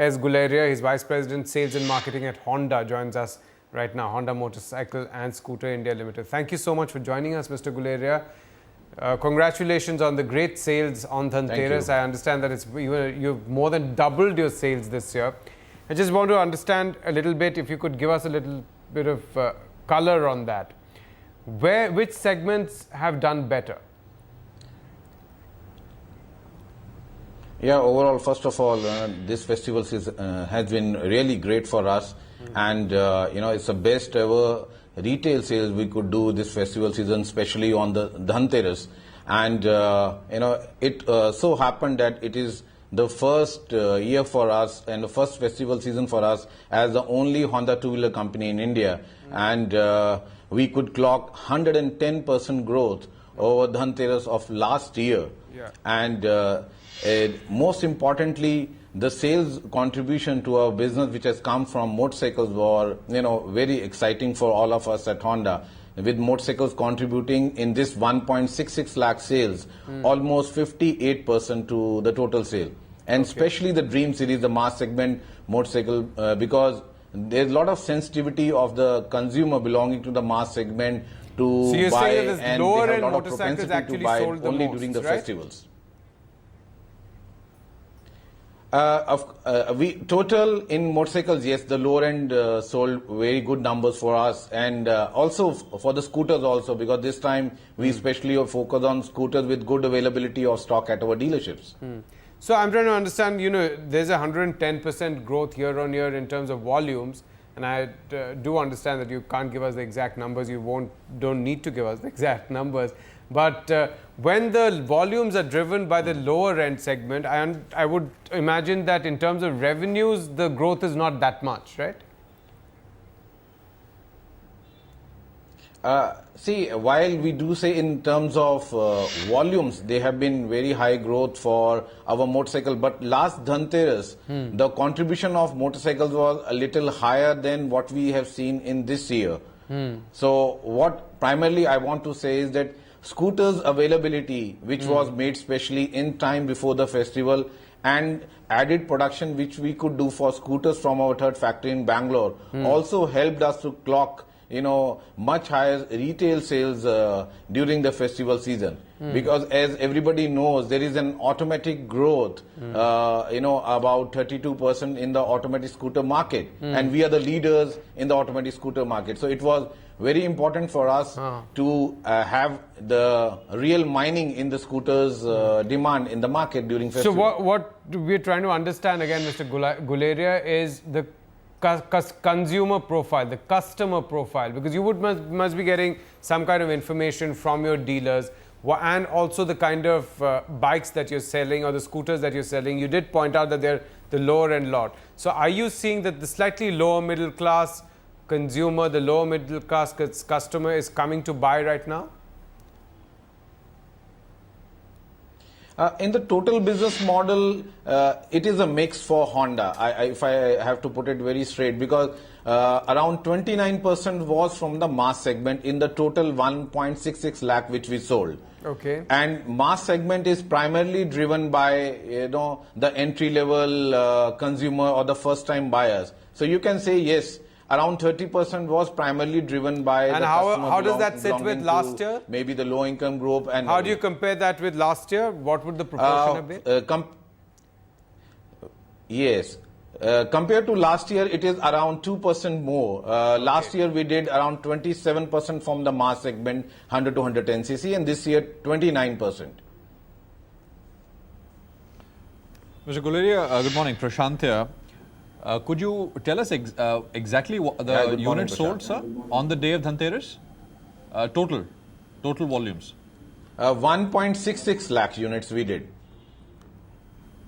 S. Guleria. He's Vice President, Sales and Marketing at Honda, joins us right now. Honda Motorcycle and Scooter India Limited. Thank you so much for joining us, Mr. Guleria. Congratulations on the great sales on Dhanteras. I understand that you've more than doubled your sales this year. I just want to understand a little bit, if you could give us a little bit of color on that. Which segments have done better? Yeah, overall, first of all, this festival has been really great for us. And, it's the best ever retail sales we could do this festival season, especially on the Dhanteras. And, it so happened that it is the first year for us and the first festival season for us as the only Honda two-wheeler company in India. And we could clock 110% growth over Dhanteras of last year. Yeah. And most importantly, the sales contribution to our business, which has come from motorcycles, were very exciting for all of us at Honda. With motorcycles contributing in this 1.66 lakh sales, almost 58% to the total sale. And especially the Dream Series, the mass segment motorcycle, because there's a lot of sensitivity of the consumer belonging to the mass segment to buy, and they have a lot of propensity to buy only during the festivals. Total in motorcycles, yes, the lower end sold very good numbers for us, and also for the scooters also, because this time we especially focus on scooters with good availability of stock at our dealerships. So I'm trying to understand, there's a 110% growth year on year in terms of volumes, and I do understand that you can't give us the exact numbers, don't need to give us the exact numbers. But when the volumes are driven by the lower end segment, I would imagine that in terms of revenues, the growth is not that much, right? See, while we do say in terms of volumes, they have been very high growth for our motorcycle. But last Dhanteras, the contribution of motorcycles was a little higher than what we have seen in this year. So what primarily I want to say is that scooters availability, which was made specially in time before the festival, and added production which we could do for scooters from our third factory in Bangalore, also helped us to clock much higher retail sales during the festival season. Because as everybody knows, there is an automatic growth, about 32% in the automatic scooter market. And we are the leaders in the automatic scooter market. So it was very important for us to have the real mining in the scooters demand in the market during festival. So what we're trying to understand again, Mr. Guleria, is the consumer profile, the customer profile, because you must be getting some kind of information from your dealers, and also the kind of bikes that you're selling or the scooters that you're selling. You did point out that they're the lower end lot. So are you seeing that the slightly lower middle class consumer, the lower middle class customer is coming to buy right now? In the total business model, it is a mix for Honda, if I have to put it very straight, because around 29% was from the mass segment in the total 1.66 lakh which we sold. Okay. And mass segment is primarily driven by, the entry-level consumer or the first-time buyers. So you can say, yes, around 30% was primarily driven by and the how does that sit with last year? Maybe the low-income group. And how do you compare that with last year? What would the proportion have been? Yes. Compared to last year, it is around 2% more. Last year, we did around 27% from the mass segment, 100 to 110 cc, and this year, 29%. Mr. Guleria, good morning. Prashant here. Could you tell us exactly what the units sold, sir, on the day of Dhanteras? Total volumes. 1.66 lakh units we did.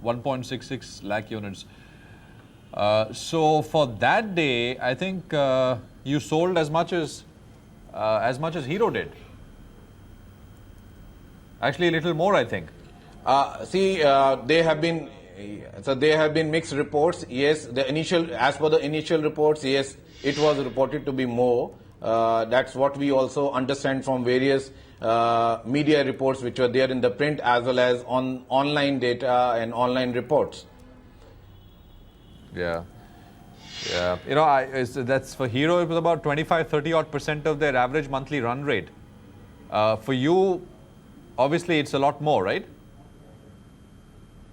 1.66 lakh units. So for that day, I think you sold as much as Hero did. Actually, a little more, I think. There have been mixed reports. Yes, as per the initial reports, yes, it was reported to be more. That's what we also understand from various media reports which were there in the print as well as on online data and online reports. Yeah. Yeah. You know, that's for Hero, it was about 25-30 odd % of their average monthly run rate. For you, obviously, it's a lot more, right?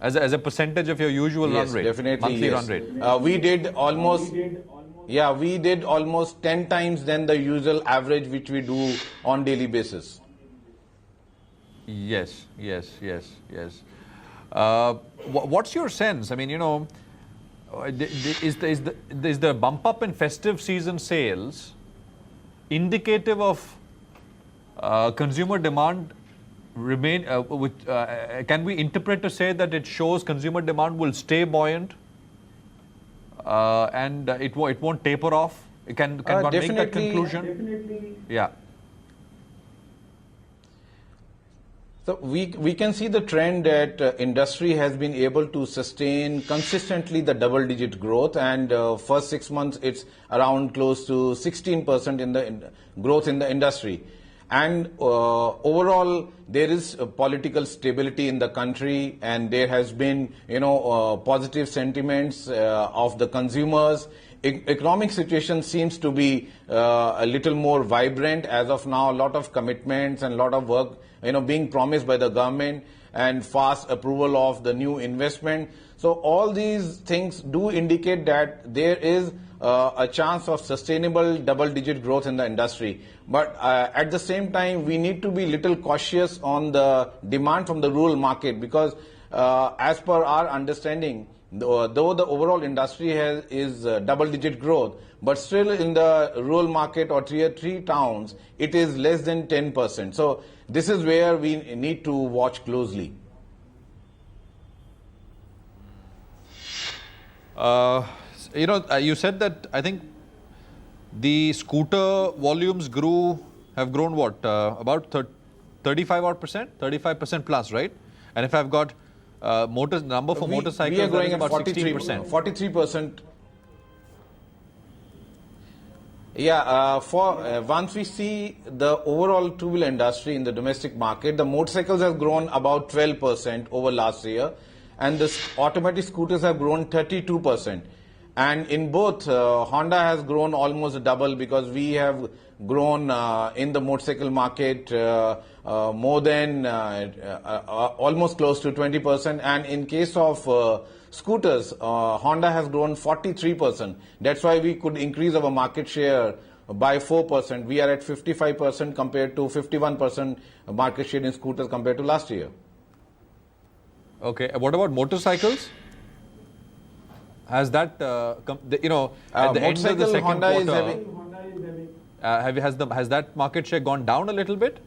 As a percentage of your usual run rate, definitely, monthly yes. run rate. We did almost 10 times than the usual average which we do on daily basis. Yes. What's your sense? I mean, you know, is the bump up in festive season sales indicative of consumer demand remain? Can we interpret to say that it shows consumer demand will stay buoyant and it won't taper off? Can one make that conclusion? Definitely. Yeah. So we can see the trend that industry has been able to sustain consistently the double-digit growth, and first 6 months it's around close to 16% in the growth in the industry. And overall, there is political stability in the country, and there has been, positive sentiments of the consumers. Economic situation seems to be a little more vibrant as of now. A lot of commitments and a lot of work, being promised by the government, and fast approval of the new investment. So all these things do indicate that there is a chance of sustainable double-digit growth in the industry. But at the same time, we need to be little cautious on the demand from the rural market, because as per our understanding, though the overall industry is double-digit growth, but still in the rural market or tier 3 towns, it is less than 10%. So this is where we need to watch closely. You said that I think the scooter volumes have grown what? About 35 odd %? 35% plus, right? And if I've got number for motorcycles, we are growing at about 16%. 43%. Yeah, once we see the overall two-wheeler industry in the domestic market, the motorcycles have grown about 12% over last year, and the automatic scooters have grown 32%. And in both, Honda has grown almost double, because we have grown in the motorcycle market more than almost close to 20%. And in case of scooters, Honda has grown 43%. That's why we could increase our market share by 4%. We are at 55% compared to 51% market share in scooters compared to last year. Okay. What about motorcycles? Has that, at the end of the second Honda quarter, has that market share gone down a little bit?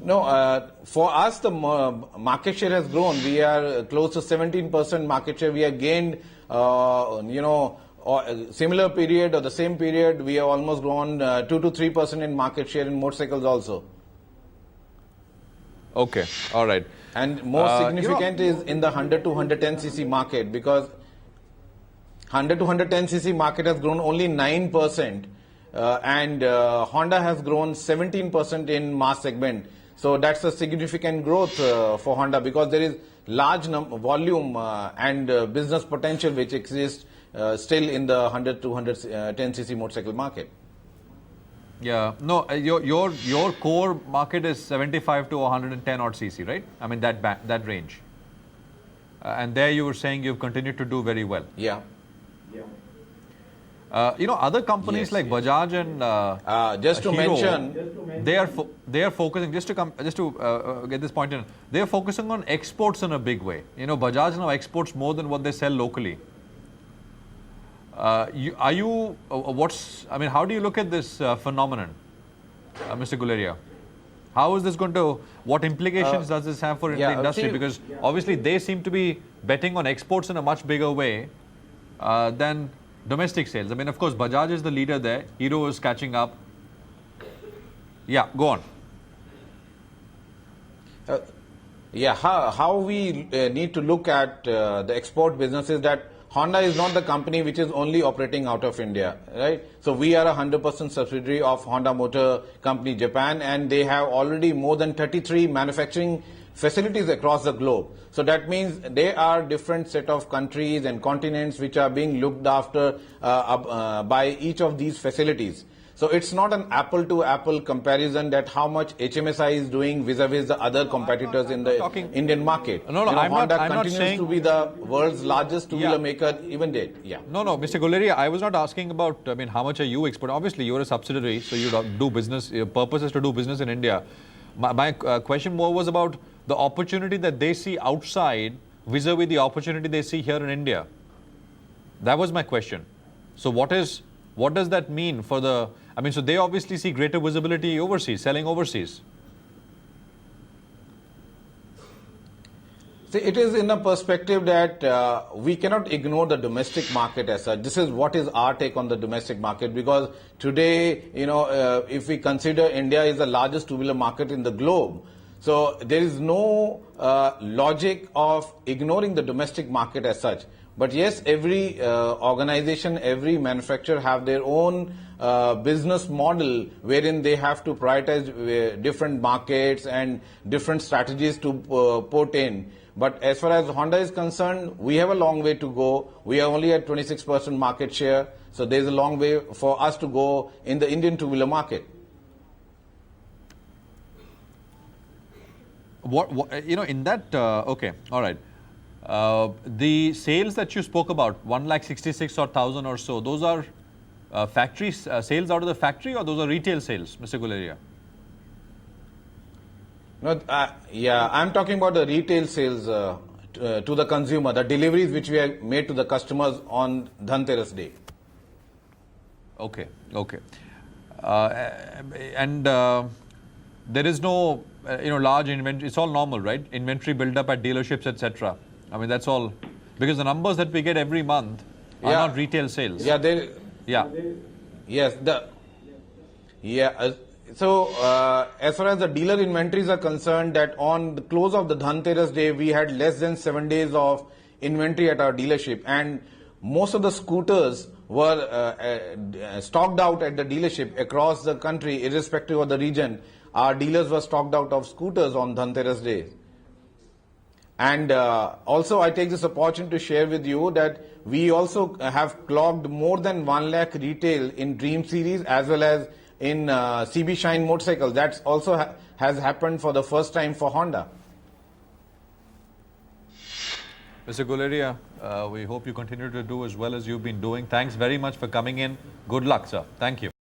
No, for us the market share has grown. We are close to 17% market share. We have gained, similar period or the same period, we have almost grown 2 to 3% in market share in motorcycles also. Okay, all right. And more significant is in the 100 to 110cc market, because 100 to 110cc market has grown only 9%, and Honda has grown 17% in mass segment. So that's a significant growth for Honda, because there is large volume and business potential which exists still in the 100 to 110cc motorcycle market. Yeah, no, your core market is 75 to 110 odd cc, right? I mean that range. And there you were saying you've continued to do very well. Yeah. Other companies like Bajaj and just to Hero, mention, they are focusing just to get this point in. They are focusing on exports in a big way. Bajaj now exports more than what they sell locally. How do you look at this phenomenon, Mr. Guleria? How is this what implications does this have for the industry? Because obviously they seem to be betting on exports in a much bigger way than domestic sales. I mean, of course, Bajaj is the leader there. Hero is catching up. Yeah, go on. How we need to look at the export business is that Honda is not the company which is only operating out of India, right? So we are a 100% subsidiary of Honda Motor Company Japan, and they have already more than 33 manufacturing facilities across the globe. So that means there are different set of countries and continents which are being looked after by each of these facilities. So it's not an apple-to-apple comparison that how much HMSI is doing vis-a-vis the other competitors in the Indian market. No, I'm Honda not continues saying to be the world's largest two-wheeler maker even there. Yeah. No, Mr. Guleria, I was not asking about, I mean, how much are you export? Obviously, you're a subsidiary, so you do business, your purpose is to do business in India. My question more was about the opportunity that they see outside vis-a-vis the opportunity they see here in India. That was my question. So what does that mean for the, I mean, so they obviously see greater visibility overseas, selling overseas. See, it is in a perspective that we cannot ignore the domestic market as such. This is what is our take on the domestic market, because today, if we consider India is the largest two-wheeler market in the globe, so there is no logic of ignoring the domestic market as such. But yes, every organization, every manufacturer have their own business model wherein they have to prioritize different markets and different strategies to put in. But as far as Honda is concerned, we have a long way to go. We are only at 26% market share. So there's a long way for us to go in the Indian two-wheeler market. In that, okay, all right. The sales that you spoke about, 166,000 or so, those are factory sales out of the factory, or those are retail sales, Mr. Guleria? No, yeah, I'm talking about the retail sales to the consumer, the deliveries which we have made to the customers on Dhanteras Day. Okay. And there is no, large inventory. It's all normal, right? Inventory build up at dealerships, etc. I mean, that's all, because the numbers that we get every month are not retail sales. So, as far as the dealer inventories are concerned, that on the close of the Dhanteras Day, we had less than 7 days of inventory at our dealership, and most of the scooters were stocked out at the dealership across the country, irrespective of the region. Our dealers were stocked out of scooters on Dhanteras Day. And also, I take this opportunity to share with you that we also have clocked more than 1 lakh retail in Dream Series as well as in CB Shine motorcycles. That also has happened for the first time for Honda. Mr. Guleria, we hope you continue to do as well as you've been doing. Thanks very much for coming in. Good luck, sir. Thank you.